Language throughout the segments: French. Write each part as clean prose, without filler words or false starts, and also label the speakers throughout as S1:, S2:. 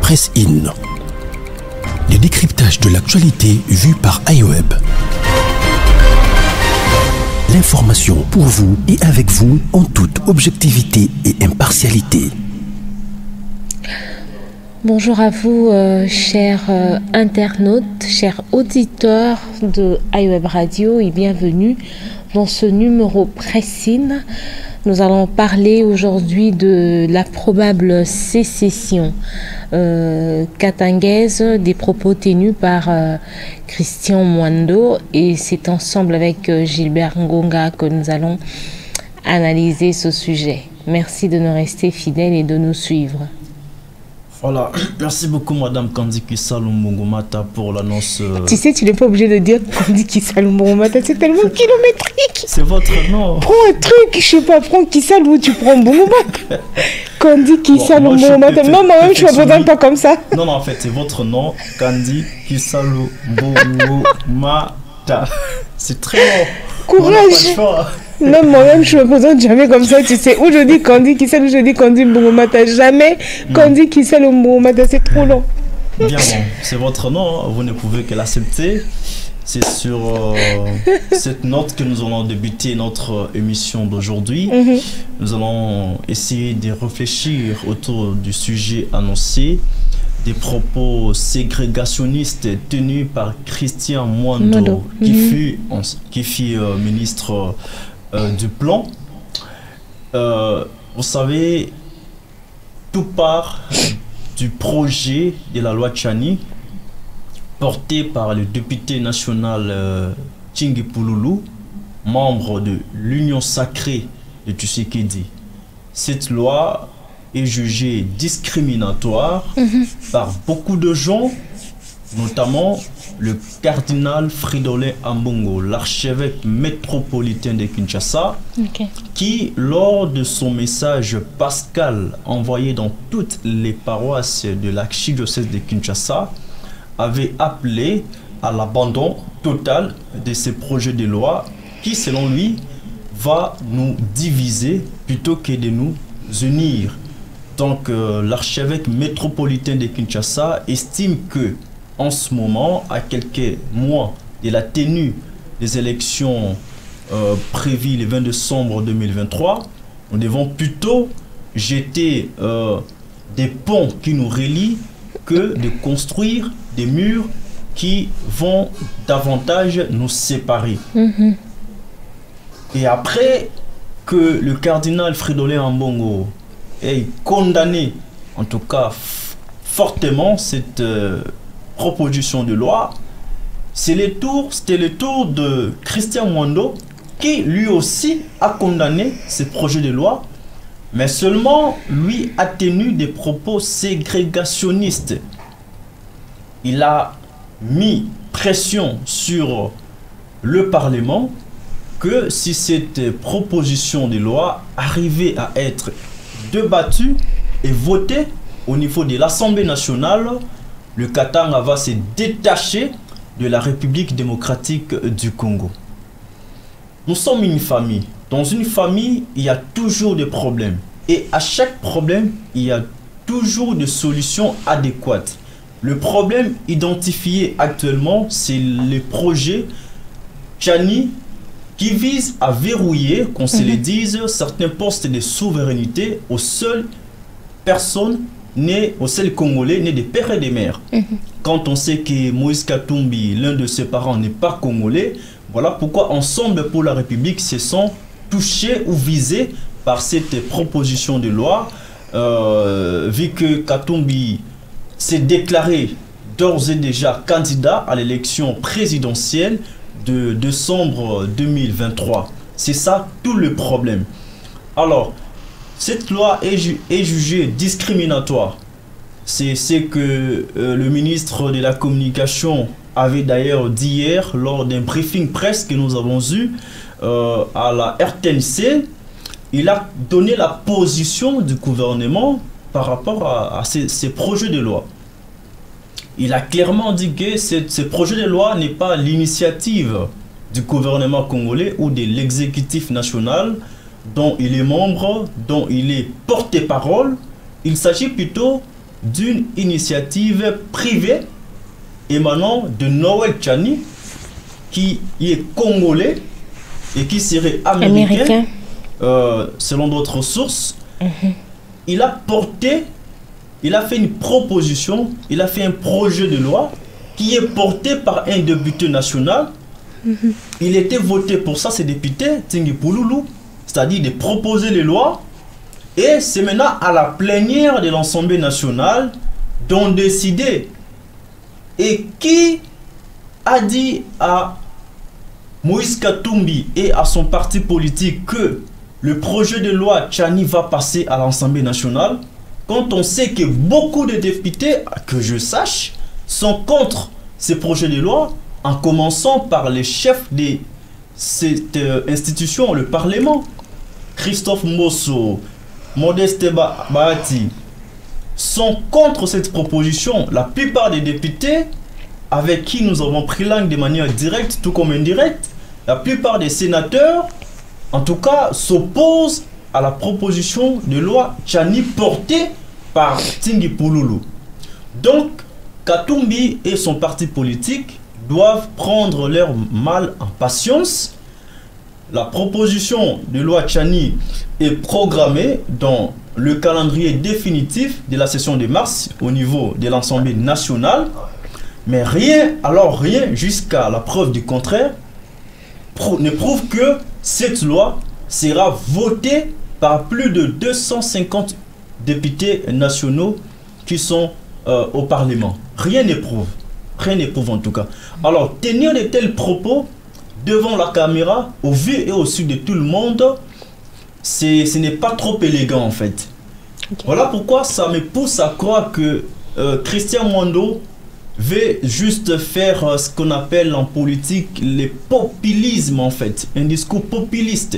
S1: Press In. Le décryptage de l'actualité vu par iWeb. L'information pour vous et avec vous en toute objectivité et impartialité.
S2: Bonjour à vous, chers internautes, chers auditeurs de iWeb Radio et bienvenue dans ce numéro Press In. Nous allons parler aujourd'hui de la probable sécession katangaise, des propos tenus par Christian Mwando, et c'est ensemble avec Gilbert Ngonga que nous allons analyser ce sujet. Merci de nous rester fidèles et de nous suivre.
S3: Voilà, merci beaucoup Madame Kandi Kisalo Mbongomata pour l'annonce.
S2: Tu sais, tu n'es pas obligé de dire Kandi Kisalo Mbongomata, c'est tellement kilométrique.
S3: C'est votre nom.
S2: Prends un truc, je sais pas, prends Kisalo ou tu prends Mbongomata. Kandi Kisalo Mbongomata, non, moi-même je ne me présente pas comme ça.
S3: Non, en fait, c'est votre nom, Kandi Kisalo Mbongomata. C'est très long.
S2: Courage. Même moi-même, je me présente jamais comme ça, tu sais. Ou je dis Kandi Kisalo, ou je dis Kandi Mbongomata. Jamais Kandi Kisalo Mbongomata, c'est trop long.
S3: Bien bon, c'est votre nom, vous ne pouvez que l'accepter. C'est sur cette note que nous allons débuter notre émission d'aujourd'hui. Nous allons essayer de réfléchir autour du sujet annoncé, des propos ségrégationnistes tenus par Christian Mwando, qui fut ministre du plan. Vous savez, tout part du projet de la loi Tchani porté par le député national Tchingi Pouloulou, membre de l'Union sacrée de Tshisekedi. Cette loi est jugée discriminatoire par beaucoup de gens, notamment le cardinal Fridolin Ambongo, l'archevêque métropolitain de Kinshasa, qui, lors de son message pascal envoyé dans toutes les paroisses de l'archidiocèse de Kinshasa, avait appelé à l'abandon total de ces projets de loi qui, selon lui, va nous diviser plutôt que de nous unir. Donc, l'archevêque métropolitain de Kinshasa estime que, en ce moment, à quelques mois de la tenue des élections prévues le 20 décembre 2023, nous devons plutôt jeter des ponts qui nous relient que de construire des murs qui vont davantage nous séparer. Et après que le cardinal Fridolin Ambongo ait condamné, en tout cas fortement, cette proposition de loi, c'était le tour de Christian Mwando qui lui aussi a condamné ce projet de loi, mais seulement lui a tenu des propos ségrégationnistes. Il a mis pression sur le Parlement que si cette proposition de loi arrivait à être débattue et votée au niveau de l'Assemblée nationale, le Katanga va se détacher de la République démocratique du Congo. Nous sommes une famille. Dans une famille, il y a toujours des problèmes. Et à chaque problème, il y a toujours des solutions adéquates. Le problème identifié actuellement, c'est le projet Tchani qui vise à verrouiller, qu'on se le dise, certains postes de souveraineté aux seules personnes nées, aux seuls Congolais nés des pères et des mères. Quand on sait que Moïse Katumbi, l'un de ses parents, n'est pas congolais, voilà pourquoi Ensemble pour la République se sont touchés ou visés par cette proposition de loi, vu que Katumbi s'est déclaré d'ores et déjà candidat à l'élection présidentielle de décembre 2023. C'est ça tout le problème. Alors, cette loi est jugée discriminatoire. C'est ce que le ministre de la Communication avait d'ailleurs dit hier lors d'un briefing presse que nous avons eu à la RTNC. Il a donné la position du gouvernement par rapport à ces projets de loi. Il a clairement dit que ce projet de loi n'est pas l'initiative du gouvernement congolais ou de l'exécutif national dont il est membre, dont il est porte-parole. Il s'agit plutôt d'une initiative privée émanant de Noël Tchani, qui est congolais et qui serait américain. Selon d'autres sources. Il a fait une proposition, il a fait un projet de loi qui est porté par un député national. Il était voté pour ça, ces députés, Tingi Pouloulou, c'est-à-dire de proposer les lois. Et c'est maintenant à la plénière de l'Assemblée nationale d'en décider. Et qui a dit à Moïse Katumbi et à son parti politique que le projet de loi Tchani va passer à l'Assemblée nationale, quand on sait que beaucoup de députés, que je sache, sont contre ces projets de loi, en commençant par les chefs de cette institution, le Parlement. Christophe Mosso, Modeste Bahati, sont contre cette proposition. La plupart des députés avec qui nous avons pris langue de manière directe, tout comme indirecte, la plupart des sénateurs, en tout cas, s'oppose à la proposition de loi Tchani portée par Tingi Pouloulou. Donc, Katumbi et son parti politique doivent prendre leur mal en patience. La proposition de loi Tchani est programmée dans le calendrier définitif de la session de mars au niveau de l'Assemblée nationale. Mais rien, alors rien, jusqu'à la preuve du contraire, ne prouve que cette loi sera votée par plus de 250 députés nationaux qui sont au Parlement. Rien ne prouve. Rien ne prouve en tout cas. Alors, tenir de tels propos devant la caméra, au vu et au su de tout le monde, ce n'est pas trop élégant en fait. Okay. Voilà pourquoi ça me pousse à croire que Christian Mwando veut juste faire ce qu'on appelle en politique le populisme en fait, un discours populiste.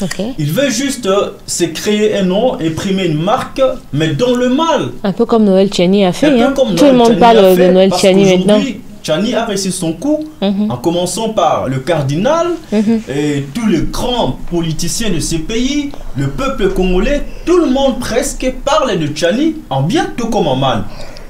S2: Okay.
S3: Il veut juste se créer un nom, imprimer une marque, mais dans le mal.
S2: Un peu comme Noël Tchani a fait. Hein. Tout le monde parle de Noël Tchani maintenant.
S3: Tchani a réussi son coup, en commençant par le cardinal et tous les grands politiciens de ce pays, le peuple congolais, tout le monde presque parle de Tchani en bien tout comme en mal.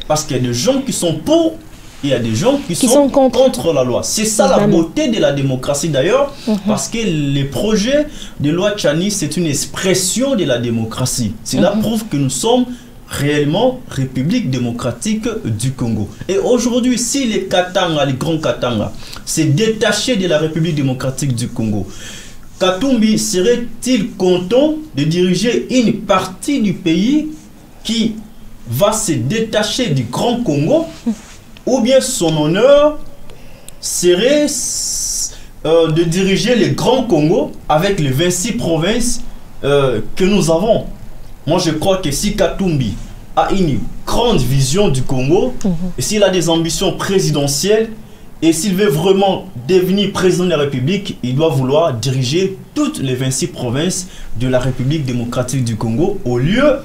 S3: Parce qu'il y a des gens qui sont pour et il y a des gens qui sont contre la loi. C'est ça la beauté de la démocratie d'ailleurs, parce que les projets de loi Tchani, c'est une expression de la démocratie. Cela prouve que nous sommes réellement République démocratique du Congo. Et aujourd'hui, si les Katanga, les grands Katanga, s'est détaché de la République démocratique du Congo, Katumbi serait-il content de diriger une partie du pays qui va se détacher du Grand Congo, ou bien son honneur serait de diriger le Grand Congo avec les 26 provinces que nous avons. Moi, je crois que si Katumbi a une grande vision du Congo, et s'il a des ambitions présidentielles, et s'il veut vraiment devenir président de la République, il doit vouloir diriger toutes les 26 provinces de la République démocratique du Congo, au lieu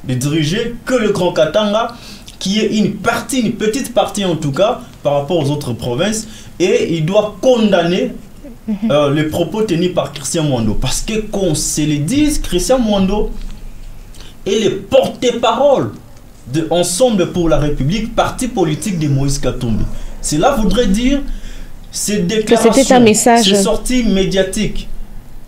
S3: de diriger que le Grand Katanga, qui est une petite partie en tout cas, par rapport aux autres provinces, et il doit condamner les propos tenus par Christian Mwando. Parce que qu'on se le dise, Christian Mwando est le porte-parole de Ensemble pour la République, parti politique de Moïse Katumbi. Cela voudrait dire ces déclarations, ces sorties médiatiques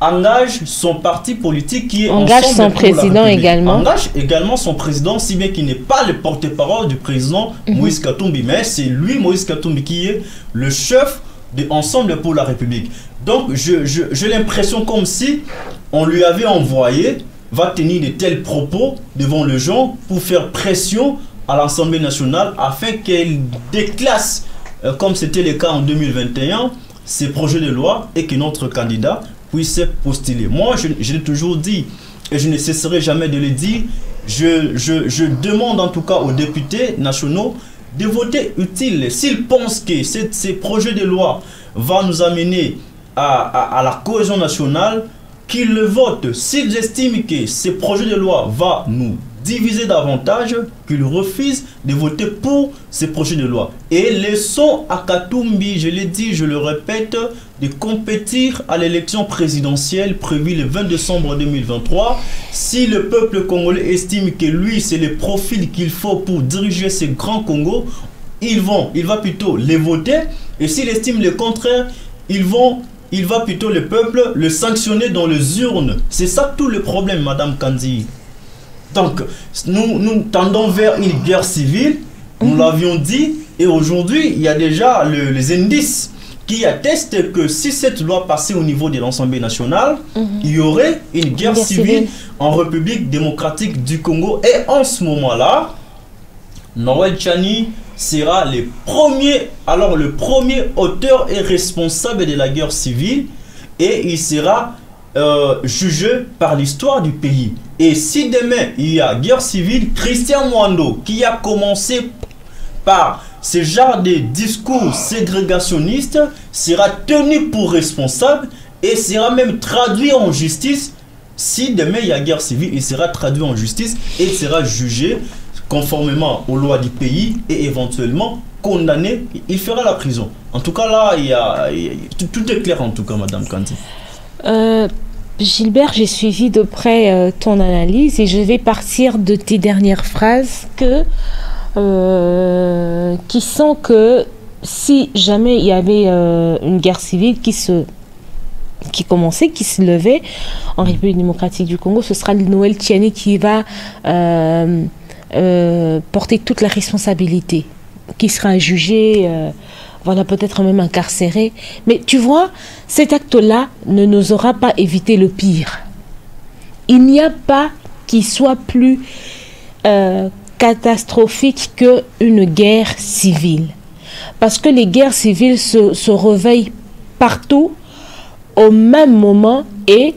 S3: engage son parti politique qui est
S2: engage son président également.
S3: Engage également son président, si bien qu'il n'est pas le porte-parole du président Moïse Katumbi, mais c'est lui, Moïse Katumbi, qui est le chef de Ensemble pour la République. Donc j'ai l'impression comme si on lui avait envoyé, va tenir de tels propos devant les gens pour faire pression à l'Assemblée nationale afin qu'elle déclasse, comme c'était le cas en 2021, ces projets de loi et que notre candidat puisse postuler. Moi, je l'ai toujours dit et je ne cesserai jamais de le dire. Je demande en tout cas aux députés nationaux de voter utile. S'ils pensent que ces projets de loi vont nous amener à la cohésion nationale, qu'ils le votent. S'ils estiment que ces projets de loi vont nous diviser davantage qu'il refuse de voter pour ces projets de loi. Et laissons à Katumbi, je l'ai dit, je le répète, de compétir à l'élection présidentielle prévue le 20 décembre 2023. Si le peuple congolais estime que lui, c'est le profil qu'il faut pour diriger ce grand Congo, il va plutôt les voter. Et s'il estime le contraire, il va plutôt le peuple le sanctionner dans les urnes. C'est ça tout le problème, Madame Kandi. Donc, nous tendons vers une guerre civile, nous l'avions dit, et aujourd'hui, il y a déjà les indices qui attestent que si cette loi passait au niveau de l'Assemblée nationale, il y aurait une guerre civile en République démocratique du Congo. Et en ce moment-là, Noël Tchani sera le premier auteur et responsable de la guerre civile, et il sera jugé par l'histoire du pays. Et si demain il y a guerre civile, Christian Mwando, qui a commencé par ce genre de discours ségrégationnistes, sera tenu pour responsable et sera même traduit en justice. Si demain il y a guerre civile, il sera traduit en justice et il sera jugé conformément aux lois du pays et éventuellement condamné. Il fera la prison. En tout cas là, tout est clair en tout cas, Madame Kandi.
S2: Gilbert, j'ai suivi de près ton analyse et je vais partir de tes dernières phrases qui sont que si jamais il y avait une guerre civile qui se levait en République démocratique du Congo, ce sera Noël Tchani qui va porter toute la responsabilité, qui sera jugé, voilà, peut-être même incarcéré. Mais tu vois, cet acte-là ne nous aura pas évité le pire. Il n'y a pas qui soit plus catastrophique qu'une guerre civile. Parce que les guerres civiles se réveillent partout au même moment et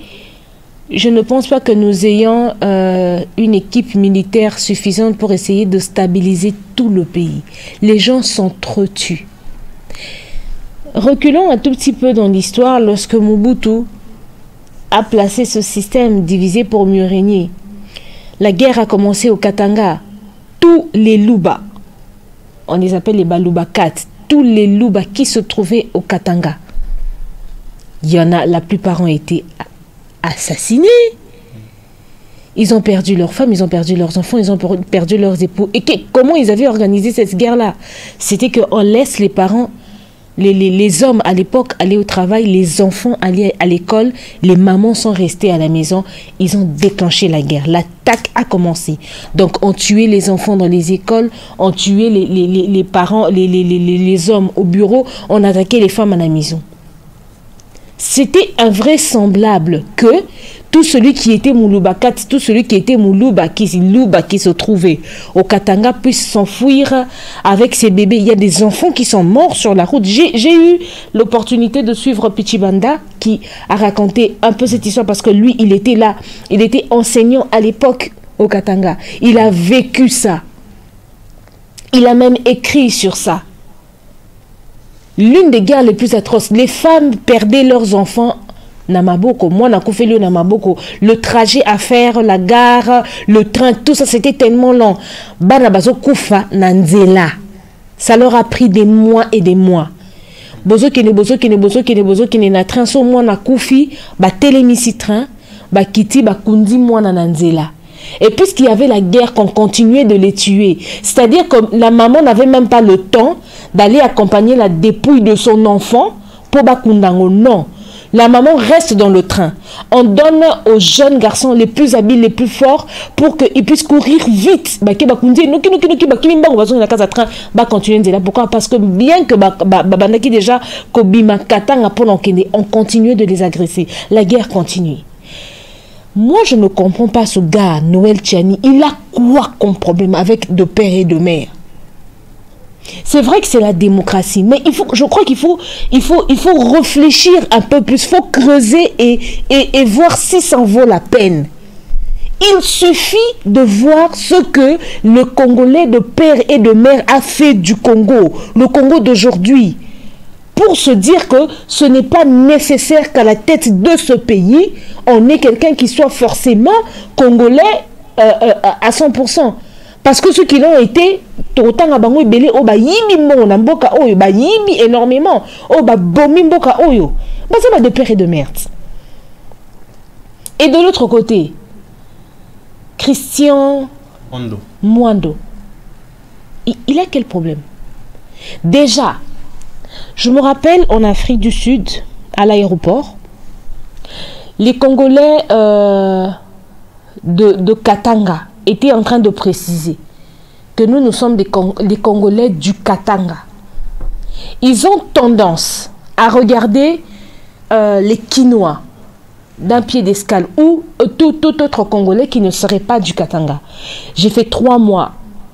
S2: je ne pense pas que nous ayons une équipe militaire suffisante pour essayer de stabiliser tout le pays. Les gens s'entretuent. Reculons un tout petit peu dans l'histoire lorsque Mobutu a placé ce système divisé pour mieux régner. La guerre a commencé au Katanga. Tous les Luba, on les appelle les Balubakat, tous les Luba qui se trouvaient au Katanga, il y en a, la plupart ont été assassinés. Ils ont perdu leurs femmes, ils ont perdu leurs enfants, ils ont perdu leurs époux. Et comment ils avaient organisé cette guerre-là? C'était qu'on laisse les parents, les hommes à l'époque aller au travail, les enfants aller à l'école, les mamans sont restées à la maison. Ils ont déclenché la guerre. L'attaque a commencé. Donc on tuait les enfants dans les écoles, on tuait les parents, les hommes au bureau, on attaquait les femmes à la maison. C'était invraisemblable que tout celui qui était Mouloubakat, tout celui qui était Luba qui se trouvait au Katanga puisse s'enfuir avec ses bébés. Il y a des enfants qui sont morts sur la route. J'ai eu l'opportunité de suivre Pichibanda qui a raconté un peu cette histoire parce que lui, il était là. Il était enseignant à l'époque au Katanga. Il a vécu ça. Il a même écrit sur ça. L'une des guerres les plus atroces. Les femmes perdaient leurs enfants Namaboko, moi Nakoufelio Namaboko, le trajet à faire, la gare, le train, tout ça c'était tellement long. Banabazo Koufa Nanzela. Ça leur a pris des mois et des mois. Bozo kene na train so moi na Koufi, ba télémisi train, ba kiti ba kundi moi na Nanzela. Et puisqu'il y avait la guerre, qu'on continuait de les tuer. C'est-à-dire que la maman n'avait même pas le temps d'aller accompagner la dépouille de son enfant pour Bakundango. Non. La maman reste dans le train. On donne aux jeunes garçons les plus habiles, les plus forts, pour qu'ils puissent courir vite. Pourquoi? Parce que bien que déjà on continuait de les agresser. La guerre continue. Moi, je ne comprends pas ce gars, Noël Tchani. Il a quoi comme problème avec de père et de mère? C'est vrai que c'est la démocratie, mais je crois qu'il faut réfléchir un peu plus, il faut creuser et voir si ça en vaut la peine. Il suffit de voir ce que le Congolais de père et de mère a fait du Congo, le Congo d'aujourd'hui, pour se dire que ce n'est pas nécessaire qu'à la tête de ce pays, on ait quelqu'un qui soit forcément congolais à 100%. Parce que ceux qui l'ont été, autant à bango belé, oh bah yimi mon amboka oyo, bah yimi énormément, oh bah bomi mboka oyo. Bah ça va de père et de merde. Et de l'autre côté, Christian Mwando, il a quel problème? Déjà, je me rappelle en Afrique du Sud, à l'aéroport, les Congolais de Katanga étaient en train de préciser que nous sommes les Congolais du Katanga. Ils ont tendance à regarder les Kinois d'un pied d'escale ou tout autre Congolais qui ne serait pas du Katanga. J'ai fait 3 mois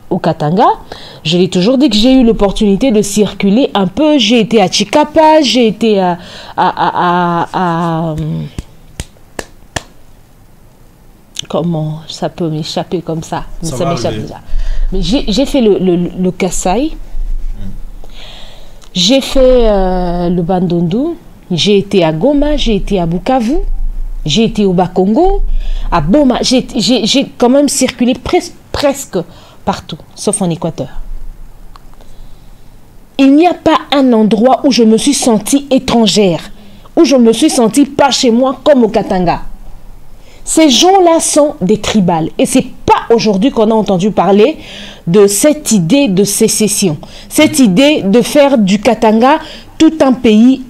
S2: au Katanga. Je l'ai toujours dit que j'ai eu l'opportunité de circuler un peu. J'ai été à Chikapa, j'ai été à comment ça peut m'échapper comme ça? Ça m'échappe déjà. Mais j'ai fait le Kasaï. J'ai fait le Bandundu. J'ai été à Goma, j'ai été à Bukavu. J'ai été au Bas-Congo, à Boma. J'ai quand même circulé presque partout, sauf en Équateur. Il n'y a pas un endroit où je me suis sentie étrangère, où je me suis sentie pas chez moi comme au Katanga. Ces gens-là sont des tribales. Et c'est pas aujourd'hui qu'on a entendu parler de cette idée de sécession. Cette idée de faire du Katanga tout un pays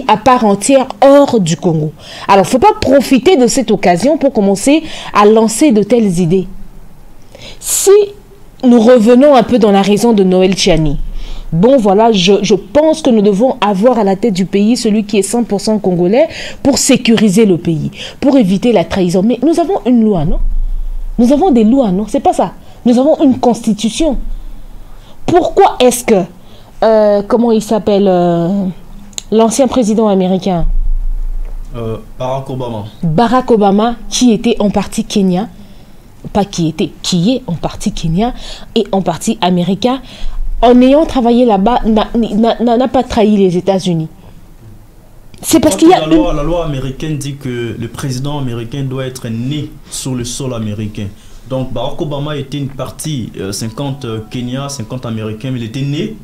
S2: à part entière hors du Congo. Alors, il ne faut pas profiter de cette occasion pour commencer à lancer de telles idées. Si nous revenons un peu dans la raison de Noël Tchiani, bon, voilà, je pense que nous devons avoir à la tête du pays celui qui est 100% congolais pour sécuriser le pays, pour éviter la trahison. Mais nous avons une loi, non? Nous avons des lois, non? C'est pas ça. Nous avons une constitution. Pourquoi est-ce que, comment il s'appelle, l'ancien président américain
S3: Barack Obama. Barack
S2: Obama, qui était en partie Kenya, pas qui était, qui est en partie Kenya et en partie américain, en ayant travaillé là-bas, n'a pas trahi les États-Unis. C'est parce qu'il y a
S3: la loi américaine dit que le président américain doit être né sur le sol américain. Donc Barack Obama était une partie 50 Kenya, 50 américains, mais il était né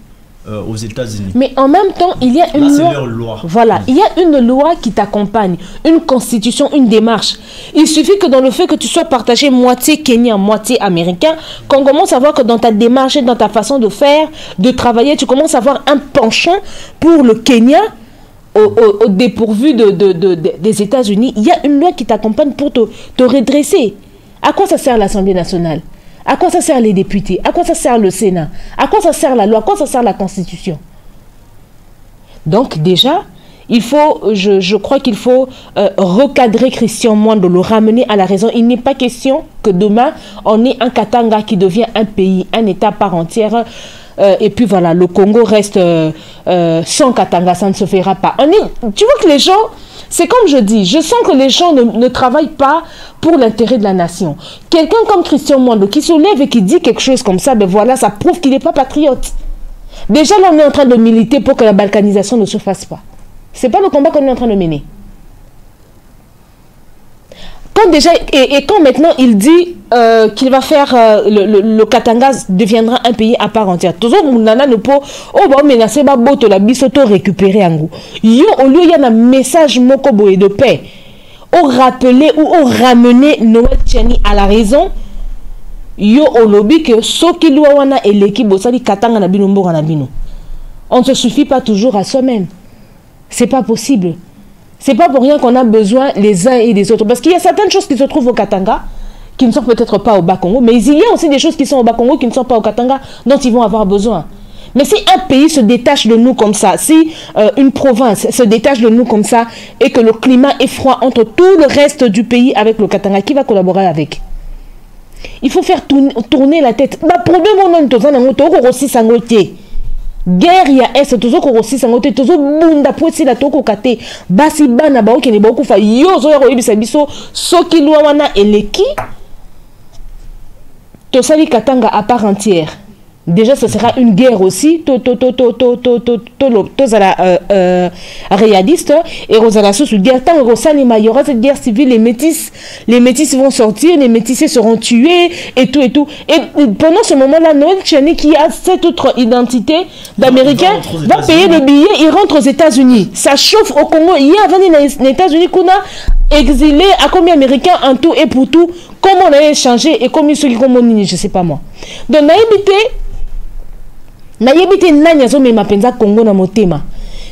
S3: aux États-Unis.
S2: Mais en même temps, il y a une
S3: loi. Leur loi.
S2: Voilà, il y a une loi qui t'accompagne, une constitution, une démarche. Il suffit que dans le fait que tu sois partagé moitié kenyan, moitié américain, qu'on commence à voir que dans ta démarche et dans ta façon de faire, de travailler, tu commences à avoir un penchant pour le Kenya au dépourvu des États-Unis. Il y a une loi qui t'accompagne pour te redresser. À quoi ça sert l'Assemblée nationale? À quoi ça sert les députés? À quoi ça sert le Sénat? À quoi ça sert la loi? À quoi ça sert la Constitution? Donc déjà, il faut, je crois qu'il faut recadrer Christian Mwando, le ramener à la raison. Il n'est pas question que demain, on ait un Katanga qui devient un pays, un État par entière. Et puis voilà, le Congo reste sans Katanga, ça ne se fera pas. Tu vois que les gens... C'est comme je dis, je sens que les gens ne travaillent pas pour l'intérêt de la nation. Quelqu'un comme Christian Mwando qui se lève et qui dit quelque chose comme ça, ben voilà, ça prouve qu'il n'est pas patriote. Déjà, là, on est en train de militer pour que la balkanisation ne se fasse pas. Ce n'est pas le combat qu'on est en train de mener. Quand déjà, et quand maintenant il dit qu'il va faire le Katanga deviendra un pays à part entière. Toujours nana ne peut menacer ba boto la bisoto récupérer en goût. Yo au lieu il y a un message mokobo et de paix. Au rappeler ou au ramener Noël Tchiani à la raison. Yo au lobby que soki lwa wana eleki bosali Katanga na bino mboka na bino. On ne se suffit pas toujours à soi-même. C'est pas possible. C'est pas pour rien qu'on a besoin les uns et les autres. Parce qu'il y a certaines choses qui se trouvent au Katanga, qui ne sont peut-être pas au Bas-Congo, mais il y a aussi des choses qui sont au Bas-Congo, qui ne sont pas au Katanga, dont ils vont avoir besoin. Mais si un pays se détache de nous comme ça, si une province se détache de nous comme ça, et que le climat est froid entre tout le reste du pays avec le Katanga, qui va collaborer avec? Il faut faire tourner la tête. Le problème, c'est guerre ya est toujours aussi sangote toujours bunda posi la toko kate basi bana ba okene ba okufa yo zo ya koyebisa biso soki lwa wana eleki to sali Katanga à part entière Déjà, ce sera une guerre aussi, réaliste, et Rosala sous guerre, tant il y aura cette guerre civile, les métis vont sortir, les métissés seront tués, et tout. Et pendant ce moment-là, Noël Tchani, qui a cette autre identité d'Américain, va payer le billet, il rentre aux États-Unis. Ça chauffe au Congo. Il y a les États-Unis qu'on a exilé à combien Américains en tout et pour tout, comment on a échangé et combien ceux qui ont je ne sais pas moi. Donc, Congo na motema.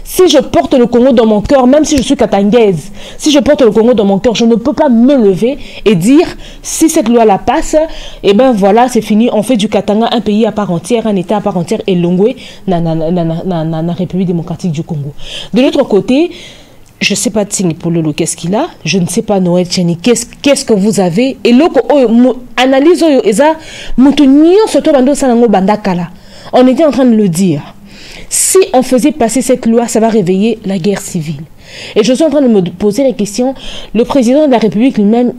S2: Si je porte le Congo dans mon cœur, même si je suis katangaise, si je porte le Congo dans mon cœur, je ne peux pas me lever et dire si cette loi la passe, et ben voilà, c'est fini, on fait du Katanga un pays à part entière, un État à part entière, et Longwe, na République démocratique du Congo. De l'autre côté, je ne sais pas Tsing Pololo, qu'est-ce qu'il a, je ne sais pas Noël Tchani, qu'est-ce que vous avez, et l'autre, analyse, on était en train de le dire. Si on faisait passer cette loi, ça va réveiller la guerre civile. Et je suis en train de me poser la question, le président de la République lui-même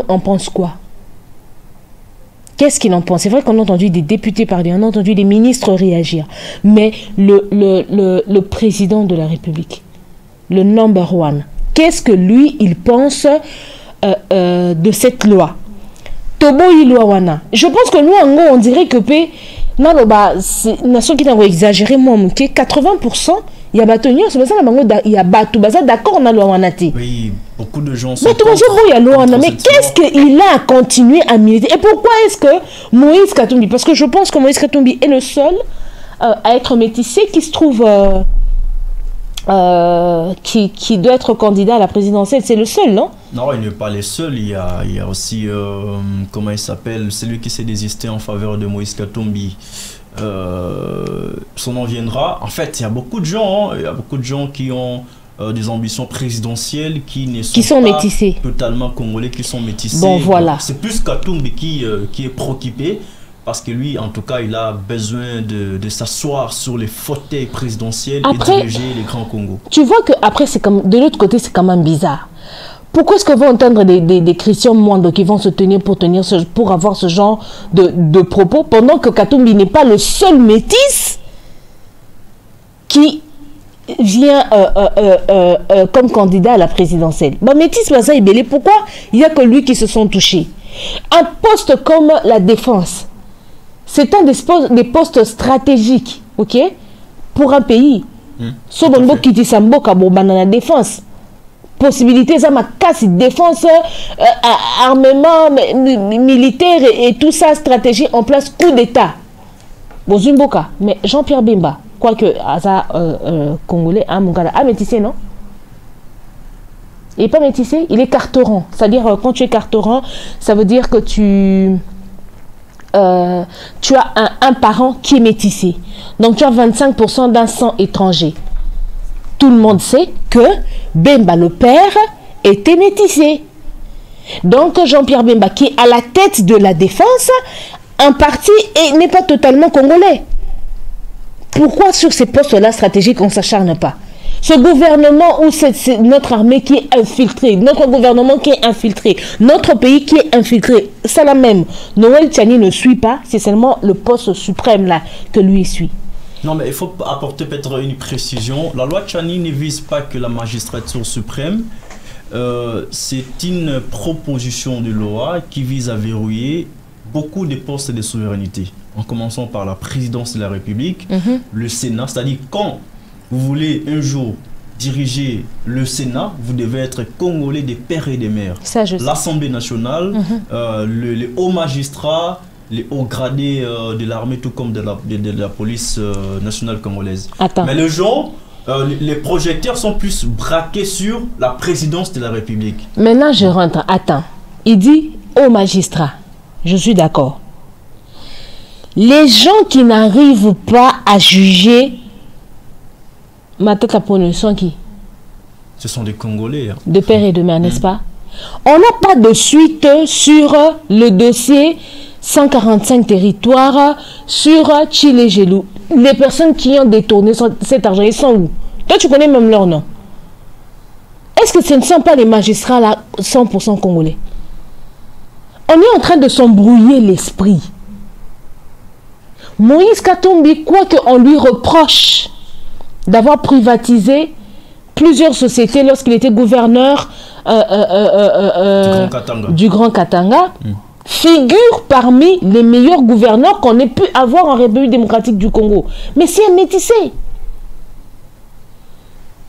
S2: en pense quoi? Qu'est-ce qu'il en pense? C'est vrai qu'on a entendu des députés parler, on a entendu des ministres réagir. Mais le président de la République, le number one, qu'est-ce que lui, il pense de cette loi? Tobo Iloawana. Je pense que nous, en gros, on dirait que non, nation qui n'a exagéré, moi, 80%, il y a battu, il y a battu, d'accord, on a l'ouanati.
S3: Oui, beaucoup de gens sont.
S2: Mais qu'est-ce qu'il a continué à militer? Et pourquoi est-ce que Moïse Katumbi, parce que je pense que Moïse Katumbi est le seul à être métissé qui se trouve. Qui doit être candidat à la présidentielle, c'est le seul, non?
S3: Non, il n'est pas le seul. Il y a aussi, comment il s'appelle, celui qui s'est désisté en faveur de Moïse Katumbi. Son nom viendra. En fait, il y a beaucoup de gens, qui ont des ambitions présidentielles qui sont pas
S2: métissés,
S3: totalement congolais, qui sont métissés.
S2: Bon, voilà.
S3: C'est plus Katumbi qui est préoccupé. Parce que lui, en tout cas, il a besoin de s'asseoir sur les fauteuils présidentiels et diriger les grands Congo.
S2: Tu vois que après, c'est comme de l'autre côté, c'est quand même bizarre. Pourquoi est-ce qu'on va entendre des Christian Mwando qui vont se tenir pour avoir ce genre de propos pendant que Katumbi n'est pas le seul métis qui vient comme candidat à la présidentielle? Métis, pourquoi il n'y a que lui qui se sont touchés? Un poste comme la défense, c'est un des postes stratégiques, ok, pour un pays. Sobonbo Kitisambo Kabobana la défense. Possibilités, ça m'a cassé défense, armement militaire et tout ça, stratégie en place, coup d'État. Bozumboka, mais Jean-Pierre Bemba, quoique Aza congolais, métissé, non? Il n'est pas métissé, il est carteran. C'est-à-dire, quand tu es carteran, ça veut dire que tu as un parent qui est métissé. Donc, tu as 25% d'un sang étranger. Tout le monde sait que Bemba, le père, était métissé. Donc, Jean-Pierre Bemba, qui est à la tête de la défense, en partie, n'est pas totalement congolais. Pourquoi sur ces postes-là stratégiques, on ne s'acharne pas? Ce gouvernement ou c'est notre armée qui est infiltrée, notre gouvernement qui est infiltré, notre pays qui est infiltré, c'est la même. Noël Tchani ne suit pas, c'est seulement le poste suprême là que lui suit.
S3: Non, mais il faut apporter peut-être une précision. La loi Tchani ne vise pas que la magistrature suprême. C'est une proposition de loi qui vise à verrouiller beaucoup de postes de souveraineté. En commençant par la présidence de la République, le Sénat, c'est-à-dire quand vous voulez un jour diriger le Sénat, vous devez être congolais des pères et des mères. L'Assemblée nationale, les hauts magistrats, les hauts gradés de l'armée, tout comme de la police nationale congolaise. Mais les gens, les projecteurs sont plus braqués sur la présidence de la République.
S2: Maintenant, je rentre. Attends. Il dit hauts magistrats. Je suis d'accord. Les gens qui n'arrivent pas à juger ma tête à prendre sont qui?
S3: Ce sont des Congolais. Hein.
S2: De père et de mère, n'est-ce pas? On n'a pas de suite sur le dossier 145 territoires sur Tchilé-Gelou. Les personnes qui ont détourné cet argent, ils sont où? Toi, tu connais même leur nom. Est-ce que ce ne sont pas les magistrats là 100% congolais? On est en train de s'embrouiller l'esprit. Moïse Katumbi, quoi qu'on lui reproche d'avoir privatisé plusieurs sociétés lorsqu'il était gouverneur du Grand Katanga, figure parmi les meilleurs gouverneurs qu'on ait pu avoir en République démocratique du Congo. Mais c'est un métissé.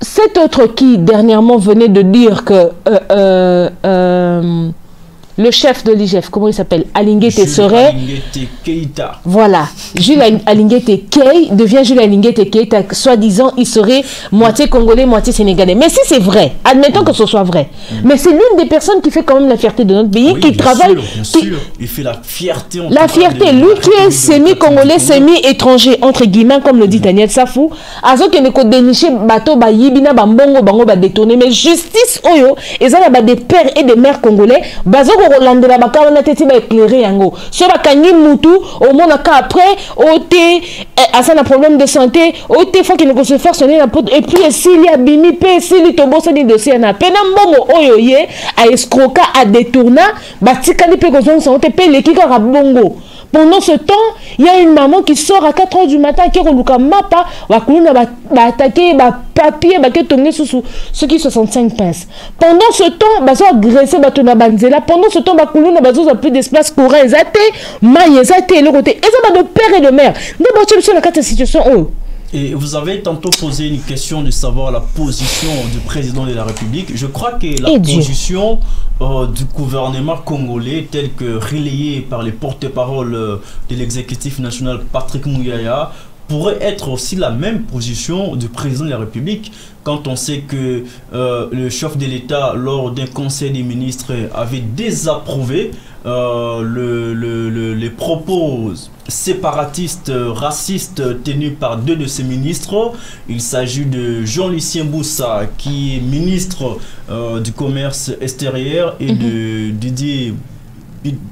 S2: Cet autre qui, dernièrement, venait de dire que le chef de l'IGF, comment il s'appelle, Alinguete serait...
S3: Alinguete Keïta.
S2: Voilà, Jules Alinguete Kei devient Jules Alinguete Keïta, soi-disant, il serait moitié congolais, moitié sénégalais. Mais si c'est vrai, admettons que ce soit vrai, mais c'est l'une des personnes qui fait quand même la fierté de notre pays, qui travaille...
S3: Bien sûr. Il fait la fierté.
S2: La fierté, lui qui est semi-congolais, semi-étranger, entre guillemets, comme le dit Daniel Safou, azo qui ne ko dénicher bateau, ba yibina, ba mbongo, bango, ba détourner, mais justice, oyo, et ça, ba des pères et des mères congolais, bazo Rolande la baka on a été éclairé yango so ba kangi mutu au monde après ote à ça un problème de santé ote faut qu'il ne se faire sonner la porte et puis s'il y a bimi pe s'il tombe ça des dossiers na pena mbongo oyo ye a escroquer à détourner ba tikali pe kozon santé pe lekika ka bongo. Pendant ce temps, il y a une maman qui sort à 4 h du matin qui reluka mapa va attaquer papier ba ke tomber sous ce qui 65 pinces. Pendant ce temps, ba so agresser ba tona banzela. Pendant ce temps ba kuluna ba zo plus d'espace courant ezate, maille ezate le côté. Et ça va de père et de mère. Ne ba tu sur la carte situation oh.
S3: Et vous avez tantôt posé une question de savoir la position du président de la République. Je crois que la position du gouvernement congolais, telle que relayée par les porte-paroles de l'exécutif national Patrick Mouyaya, pourrait être aussi la même position du président de la République quand on sait que le chef de l'État, lors d'un conseil des ministres, avait désapprouvé les propos séparatistes, racistes tenus par 2 de ses ministres. Il s'agit de Jean-Lucien Boussa, qui est ministre du commerce extérieur, et de Didier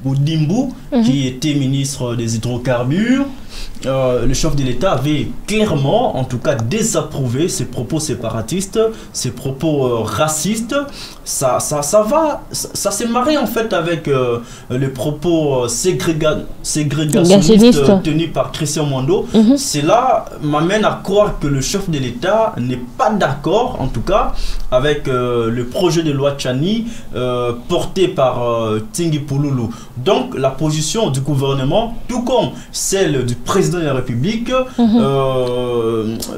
S3: Boudimbu, qui était ministre des hydrocarbures. Le chef de l'État avait clairement, en tout cas, désapprouvé ces propos séparatistes, ces propos racistes. Ça s'est marié en fait avec les propos ségrégationnistes tenus par Christian Mwando. Cela m'amène à croire que le chef de l'État n'est pas d'accord, en tout cas, avec le projet de loi Tchani porté par Tingi Pouloulou. Donc la position du gouvernement, tout comme celle du président de la République,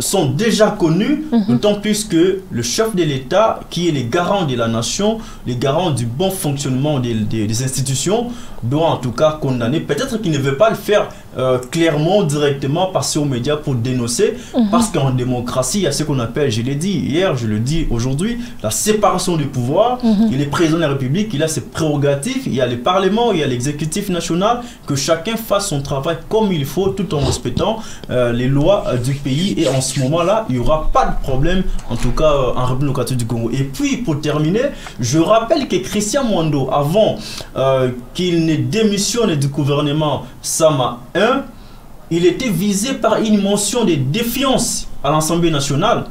S3: sont déjà connues, d'autant plus que le chef de l'État, qui est le garant de la nation, le garant du bon fonctionnement des institutions, doit en tout cas condamner. Peut-être qu'il ne veut pas le faire clairement, directement, passer aux médias pour dénoncer, parce qu'en démocratie, il y a ce qu'on appelle, je l'ai dit hier, je le dis aujourd'hui, la séparation du pouvoir. Il est président de la République, il a ses prérogatives, il y a le Parlement, il y a l'exécutif national, que chacun fasse son travail comme il faut, tout en respectant les lois du pays. Et en ce moment-là, il n'y aura pas de problème, en tout cas en République démocratique du Congo. Et puis, pour terminer, je rappelle que Christian Mwando, avant qu'il ne démissionne du gouvernement Sama 1, il était visé par une motion de défiance à l'Assemblée nationale.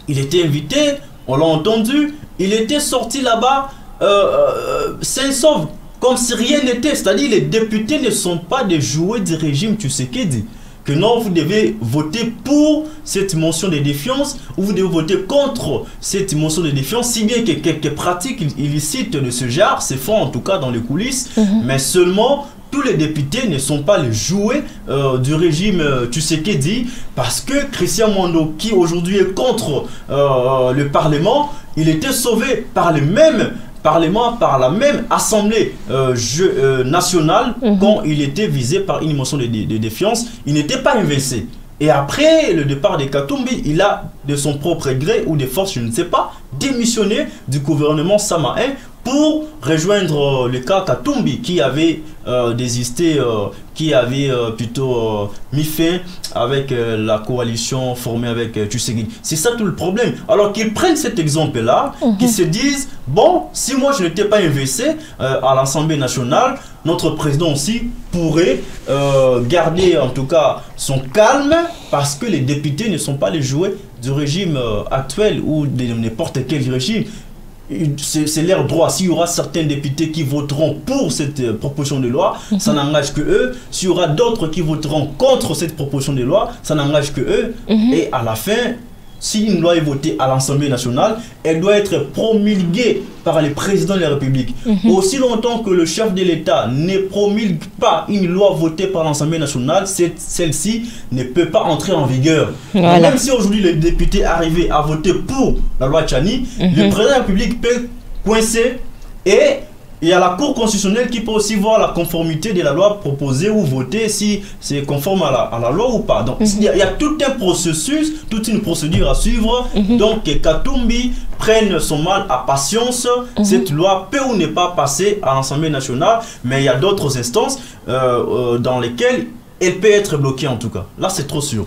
S3: Il était invité, on l'a entendu, il était sorti là-bas sain sauve, comme si rien n'était. C'est-à-dire les députés ne sont pas des jouets du régime Tshisekedi. Que non, vous devez voter pour cette motion de défiance ou vous devez voter contre cette motion de défiance, si bien que quelques pratiques illicites de ce genre se font en tout cas dans les coulisses, mais seulement tous les députés ne sont pas les jouets du régime Tshisekedi, parce que Christian Mwando, qui aujourd'hui est contre le Parlement, il était sauvé par les mêmes Parlement, par la même Assemblée nationale, quand il était visé par une motion de défiance. Il n'était pas inversé. Et après le départ de Katumbi, il a, de son propre gré ou de force, je ne sais pas, démissionné du gouvernement Sama 1 pour rejoindre le cas Katumbi, qui avait désisté, qui avait plutôt mis fin avec la coalition formée avec Tshisekedi. C'est ça tout le problème. Alors qu'ils prennent cet exemple-là, qu'ils se disent, bon, si moi je n'étais pas investi à l'Assemblée nationale, notre président aussi pourrait garder en tout cas son calme, parce que les députés ne sont pas les jouets du régime actuel ou de n'importe quel régime. c'est leur droit. S'il y aura certains députés qui voteront pour cette proposition de loi, ça n'engage que eux. S'il y aura d'autres qui voteront contre cette proposition de loi, ça n'engage que eux. Et à la fin, si une loi est votée à l'Assemblée nationale, elle doit être promulguée par le président de la République. Aussi longtemps que le chef de l'État ne promulgue pas une loi votée par l'Assemblée nationale, celle-ci ne peut pas entrer en vigueur. Voilà. Même si aujourd'hui les députés arrivaient à voter pour la loi Tchani, le président de la République peut coincer et il y a la Cour constitutionnelle qui peut aussi voir la conformité de la loi proposée ou votée, si c'est conforme à la loi ou pas. Donc il y a tout un processus, toute une procédure à suivre. Donc que Katumbi prenne son mal à patience. Cette loi peut ou ne pas passer à l'Assemblée nationale, mais il y a d'autres instances dans lesquelles elle peut être bloquée en tout cas. Là c'est trop sûr.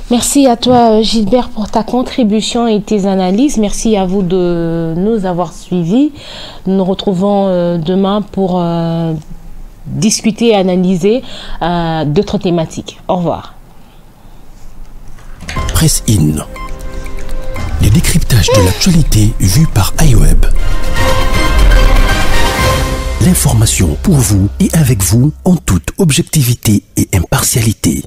S2: Merci à toi Gilbert pour ta contribution et tes analyses. Merci à vous de nous avoir suivis. Nous nous retrouvons demain pour discuter et analyser d'autres thématiques. Au revoir.
S1: Presse In. Les décryptages de l'actualité vus par iWeb. L'information pour vous et avec vous en toute objectivité et impartialité.